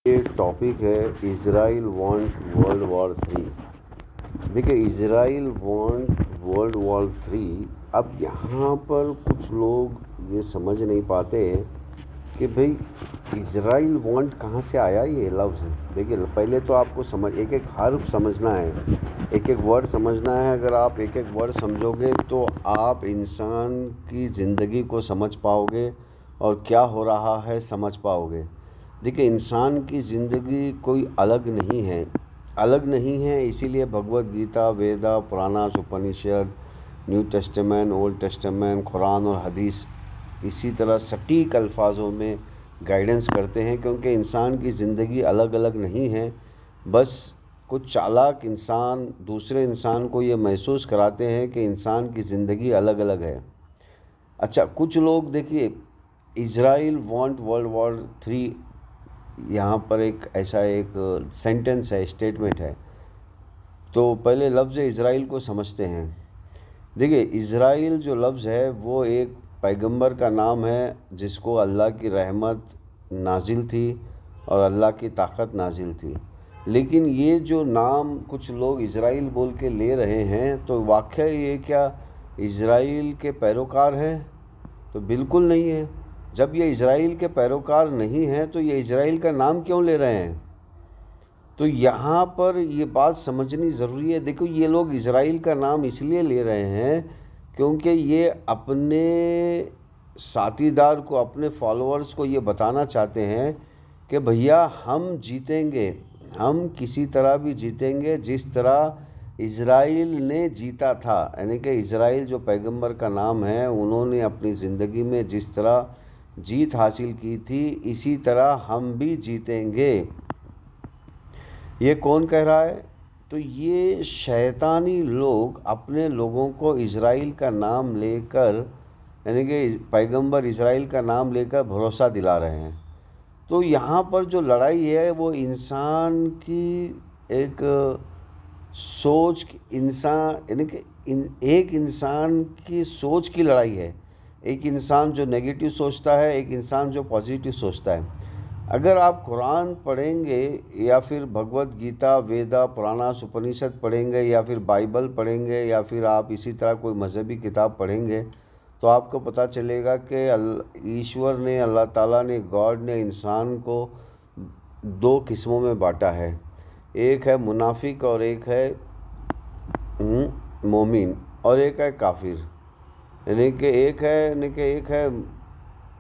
یہ ٹاپک ہے اسرائیل want world war 3۔ دیکھیں، اسرائیل وانٹ ورلڈ وار 3۔ اب یہاں پر کچھ لوگ یہ سمجھ نہیں پاتے کہ بھئی اسرائیل وانٹ کہاں سے آیا یہ لفظ۔ دیکھیں، پہلے تو آپ کو ایک ایک حرف سمجھنا ہے، ایک ایک ورڈ سمجھنا ہے۔ اگر آپ ایک ایک ورڈ سمجھو گے تو آپ انسان کی زندگی کو سمجھ پاؤ گے اور کیا ہو رہا ہے سمجھ پاؤ گے۔ دیکھیں، انسان کی زندگی کوئی الگ نہیں ہے، اسی لیے Bhagavad Gita, Veda, Puranas, Upanishad, new testament, old testament, Quran اور حدیث اسی طرح سٹیک الفاظوں میں گائیڈنس کرتے ہیں، کیونکہ انسان کی زندگی الگ نہیں ہے۔ بس کچھ چالاک انسان دوسرے انسان کو یہ محسوس کراتے ہیں کہ انسان کی زندگی الگ ہے۔ اچھا، کچھ لوگ دیکھیے، اسرائیل وانٹ ورلڈ وار 3، یہاں پر ایک ایسا ایک سینٹنس ہے، اسٹیٹمنٹ ہے۔ تو پہلے لفظ اسرائیل کو سمجھتے ہیں۔ دیکھیے، اسرائیل جو لفظ ہے وہ ایک پیغمبر کا نام ہے جس کو اللہ کی رحمت نازل تھی اور اللہ کی طاقت نازل تھی۔ لیکن یہ جو نام کچھ لوگ اسرائیل بول کے لے رہے ہیں، تو واقعہ یہ کیا اسرائیل کے پیروکار ہیں؟ تو بالکل نہیں ہے۔ جب یہ اسرائیل کے پیروکار نہیں ہیں تو یہ اسرائیل کا نام کیوں لے رہے ہیں؟ تو یہاں پر یہ بات سمجھنی ضروری ہے۔ دیکھو، یہ لوگ اسرائیل کا نام اس لیے لے رہے ہیں کیونکہ یہ اپنے ساتھی دار کو، اپنے فالوورز کو یہ بتانا چاہتے ہیں کہ بھیا ہم جیتیں گے، ہم کسی طرح بھی جیتیں گے، جس طرح اسرائیل نے جیتا تھا۔ یعنی کہ اسرائیل جو پیغمبر کا نام ہے، انہوں نے اپنی زندگی میں جس طرح جیت حاصل کی تھی، اسی طرح ہم بھی جیتیں گے۔ یہ کون کہہ رہا ہے؟ تو یہ شیطانی لوگ اپنے لوگوں کو اسرائیل کا نام لے کر، یعنی کہ پیغمبر اسرائیل کا نام لے کر بھروسہ دلا رہے ہیں۔ تو یہاں پر جو لڑائی ہے وہ انسان کی ایک سوچ، یعنی کہ ایک انسان کی سوچ کی لڑائی ہے۔ ایک انسان جو نیگیٹو سوچتا ہے، ایک انسان جو پازیٹو سوچتا ہے۔ اگر آپ قرآن پڑھیں گے یا پھر بھگوت گیتا، ویدا، پراناس، اپنشد پڑھیں گے یا پھر بائبل پڑھیں گے یا پھر آپ اسی طرح کوئی مذہبی کتاب پڑھیں گے، تو آپ کو پتہ چلے گا کہ ایشور نے، اللہ تعالیٰ نے، گاڈ نے انسان کو دو قسموں میں بانٹا ہے۔ ایک ہے منافق اور ایک ہے مومن، اور ایک ہے کافر۔ یعنی کہ ایک ہے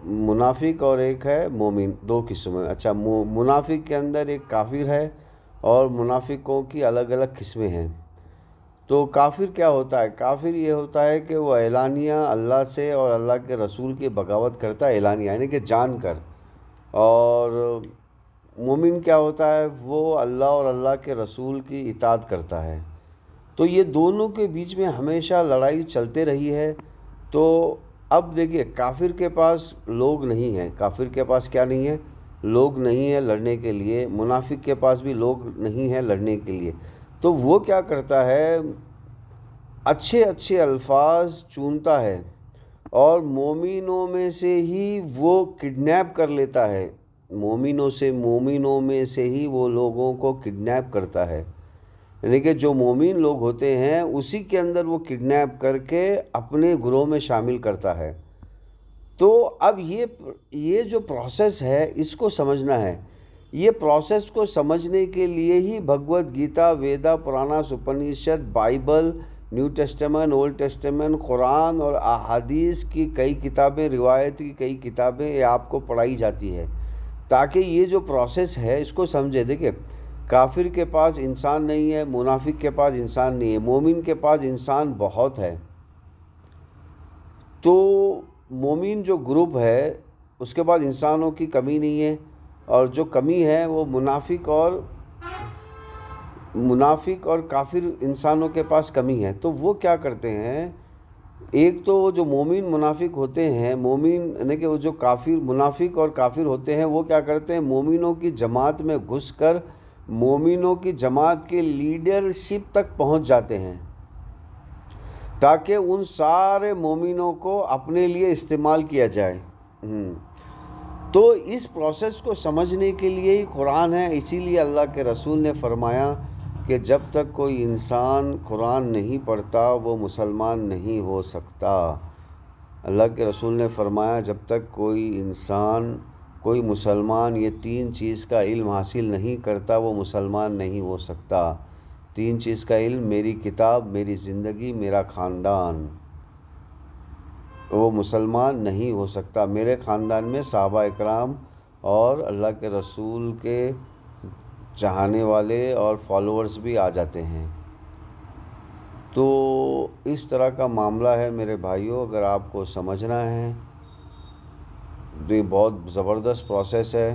منافق اور ایک ہے مومن، دو قسمیں۔ اچھا، منافق کے اندر ایک کافر ہے اور منافقوں کی الگ قسمیں ہیں۔ تو کافر کیا ہوتا ہے؟ کافر یہ ہوتا ہے کہ وہ اعلانیہ اللہ سے اور اللہ کے رسول کی بغاوت کرتا ہے، اعلانیہ یعنی کہ جان کر۔ اور مومن کیا ہوتا ہے؟ وہ اللہ اور اللہ کے رسول کی اطاعت کرتا ہے۔ تو یہ دونوں کے بیچ میں ہمیشہ لڑائی چلتے رہی ہے۔ تو اب دیکھیے، کافر کے پاس لوگ نہیں ہیں۔ کافر کے پاس کیا نہیں ہے؟ لوگ نہیں ہیں لڑنے کے لیے۔ منافق کے پاس بھی لوگ نہیں ہیں لڑنے کے لیے۔ تو وہ کیا کرتا ہے؟ اچھے الفاظ چنتا ہے اور مومنوں میں سے ہی وہ کڈنیپ کر لیتا ہے۔ مومنوں میں سے ہی وہ لوگوں کو کڈنیپ کرتا ہے۔ یعنی کہ جو مومن لوگ ہوتے ہیں اسی کے اندر وہ کڈنیپ کر کے اپنے گروہ میں شامل کرتا ہے۔ تو اب یہ جو پروسیس ہے اس کو سمجھنا ہے۔ یہ پروسیس کو سمجھنے کے لیے ہی Bhagavad Gita, Veda, Puranas, Upanishad, Bible, new testament, old testament, Quran اور احادیث کی کئی کتابیں، روایت کی کئی کتابیں یہ آپ کو پڑھائی جاتی ہے، تاکہ یہ جو پروسیس ہے اس کو سمجھے۔ دیکھیں، کافر کے پاس انسان نہیں ہے، منافق کے پاس انسان نہیں ہے، مومن کے پاس انسان بہت ہے۔ تو مومن جو گروپ ہے اس کے پاس انسانوں کی کمی نہیں ہے، اور جو کمی ہے وہ منافق اور کافر انسانوں کے پاس کمی ہے۔ تو وہ کیا کرتے ہیں؟ ایک تو جو مومن منافق ہوتے ہیں، یعنی کہ وہ جو منافق اور کافر ہوتے ہیں، وہ کیا کرتے ہیں؟ مومنوں کی جماعت میں گھس کر مومنوں کی جماعت کے لیڈرشپ تک پہنچ جاتے ہیں، تاکہ ان سارے مومنوں کو اپنے لیے استعمال کیا جائے۔ تو اس پروسیس کو سمجھنے کے لیے ہی قرآن ہے. اسی لیے اللہ کے رسول نے فرمایا کہ جب تک کوئی انسان قرآن نہیں پڑھتا وہ مسلمان نہیں ہو سکتا. اللہ کے رسول نے فرمایا جب تک کوئی انسان کوئی مسلمان یہ 3 چیز کا علم حاصل نہیں کرتا وہ مسلمان نہیں ہو سکتا. 3 چیز کا علم: میری کتاب، میری زندگی، میرا خاندان. وہ مسلمان نہیں ہو سکتا. میرے خاندان میں صحابہ اکرام اور اللہ کے رسول کے چاہنے والے اور فالوورز بھی آ جاتے ہیں. تو اس طرح کا معاملہ ہے میرے بھائیوں. اگر آپ کو سمجھنا ہے تو یہ بہت زبردست پروسیس ہے.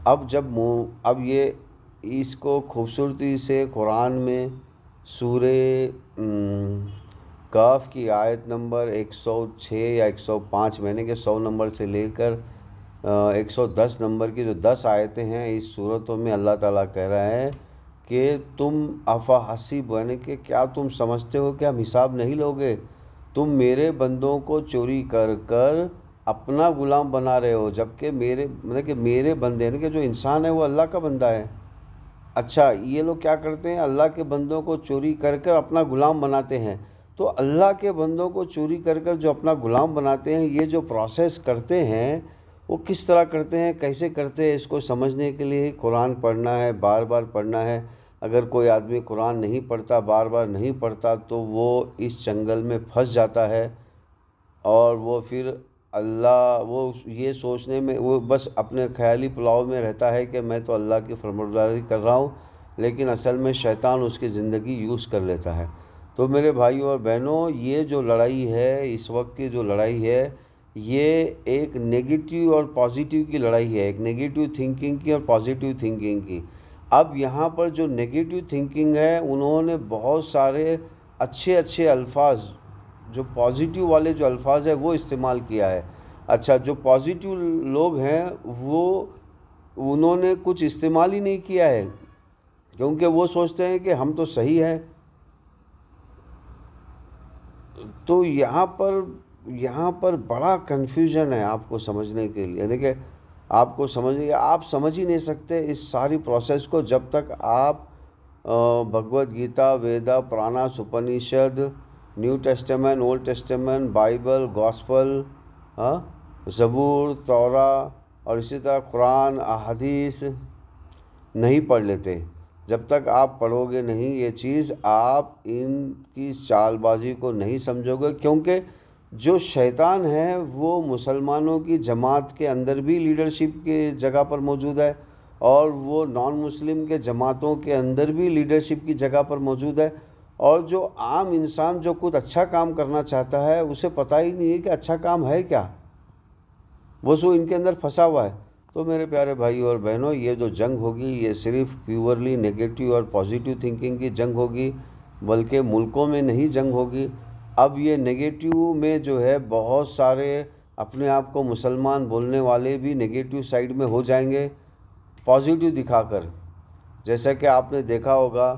اب یہ اس کو خوبصورتی سے قرآن میں سورہ کاف کی آیت نمبر 106 یا 105 میں نے کہ 100 نمبر سے لے کر 110 نمبر کی جو 10 آیتیں ہیں اس صورتوں میں اللہ تعالیٰ کہہ رہا ہے کہ تم افحسب، یعنی کہ کیا تم سمجھتے ہو کہ ہم حساب نہیں لوگے؟ تم میرے بندوں کو چوری کر کر اپنا غلام بنا رہے ہو، جبکہ میرے بندے یعنی کہ جو انسان ہے وہ اللہ کا بندہ ہے. اچھا، یہ لوگ کیا کرتے ہیں؟ اللہ کے بندوں کو چوری کر کر اپنا غلام بناتے ہیں. تو اللہ کے بندوں کو چوری کر کر جو اپنا غلام بناتے ہیں، یہ جو پروسیس کرتے ہیں وہ کس طرح کرتے ہیں، کیسے کرتے ہیں، اس کو سمجھنے کے لیے قرآن پڑھنا ہے، بار بار پڑھنا ہے. اگر کوئی آدمی قرآن نہیں پڑھتا، بار بار نہیں پڑھتا، تو وہ اس چنگل میں پھنس جاتا ہے اور وہ پھر وہ یہ سوچنے میں وہ بس اپنے خیالی پلاؤ میں رہتا ہے کہ میں تو اللہ کی فرمانبرداری کر رہا ہوں، لیکن اصل میں شیطان اس کی زندگی یوز کر لیتا ہے. تو میرے بھائیوں اور بہنوں، یہ جو لڑائی ہے، اس وقت کی جو لڑائی ہے، یہ ایک نیگیٹیو اور پازیٹیو کی لڑائی ہے، ایک نیگیٹیو تھنکنگ کی اور پازیٹیو تھنکنگ کی. اب یہاں پر جو نیگیٹیو تھنکنگ ہے انہوں نے بہت سارے اچھے الفاظ، جو پازیٹیو والے جو الفاظ ہیں وہ استعمال کیا ہے. اچھا، جو پازیٹیو لوگ ہیں انہوں نے کچھ استعمال ہی نہیں کیا ہے، کیونکہ وہ سوچتے ہیں کہ ہم تو صحیح ہیں. تو یہاں پر بڑا کنفیوژن ہے آپ کو سمجھنے کے لیے. دیکھیں، آپ کو آپ سمجھ ہی نہیں سکتے اس ساری پروسیس کو جب تک آپ Bhagavad Gita, Veda, Purana, Upanishad, new testament, old testament, Bible, gospel, زبور، تورا اور اسی طرح قرآن، احادیث نہیں پڑھ لیتے. جب تک آپ پڑھو گے نہیں یہ چیز، آپ ان کی چال بازی کو نہیں سمجھو گے. کیونکہ جو شیطان ہے وہ مسلمانوں کی جماعت کے اندر بھی لیڈرشپ کی جگہ پر موجود ہے، اور وہ نان مسلم کے جماعتوں کے اندر بھی لیڈرشپ کی جگہ پر موجود ہے. اور جو عام انسان جو کچھ اچھا کام کرنا چاہتا ہے اسے پتہ ہی نہیں ہے کہ اچھا کام ہے کیا، وہ سو ان کے اندر پھنسا ہوا ہے. تو میرے پیارے بھائیوں اور بہنوں، یہ جو جنگ ہوگی یہ صرف پیورلی نیگیٹو اور پازیٹیو تھنکنگ کی جنگ ہوگی، بلکہ ملکوں میں نہیں جنگ ہوگی. اب یہ نیگیٹو میں جو ہے بہت سارے اپنے آپ کو مسلمان بولنے والے بھی نیگیٹو سائیڈ میں ہو جائیں گے پازیٹیو دکھا کر. جیسا کہ آپ نے دیکھا ہوگا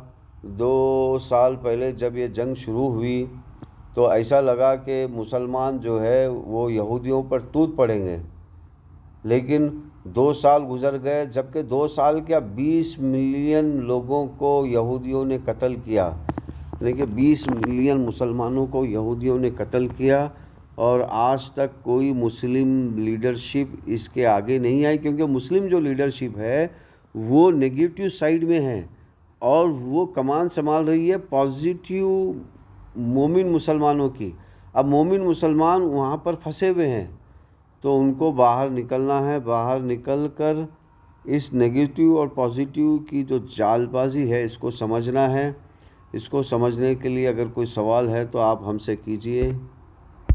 2 سال پہلے جب یہ جنگ شروع ہوئی تو ایسا لگا کہ مسلمان جو ہے وہ یہودیوں پر ٹوٹ پڑیں گے، لیکن 2 سال گزر گئے، جبکہ 2 سال کیا 20 ملین لوگوں کو یہودیوں نے قتل کیا، یعنی کہ 20 ملین مسلمانوں کو یہودیوں نے قتل کیا. اور آج تک کوئی مسلم لیڈرشپ اس کے آگے نہیں آئی، کیونکہ مسلم جو لیڈرشپ ہے وہ نیگیٹو سائیڈ میں ہے اور وہ کمان سنبھال رہی ہے پازیٹیو مومن مسلمانوں کی. اب مومن مسلمان وہاں پر پھنسے ہوئے ہیں، تو ان کو باہر نکلنا ہے. باہر نکل کر اس نیگیٹو اور پازیٹیو کی جو جال بازی ہے اس کو سمجھنا ہے. اس کو سمجھنے کے لیے اگر کوئی سوال ہے تو آپ ہم سے کیجئے.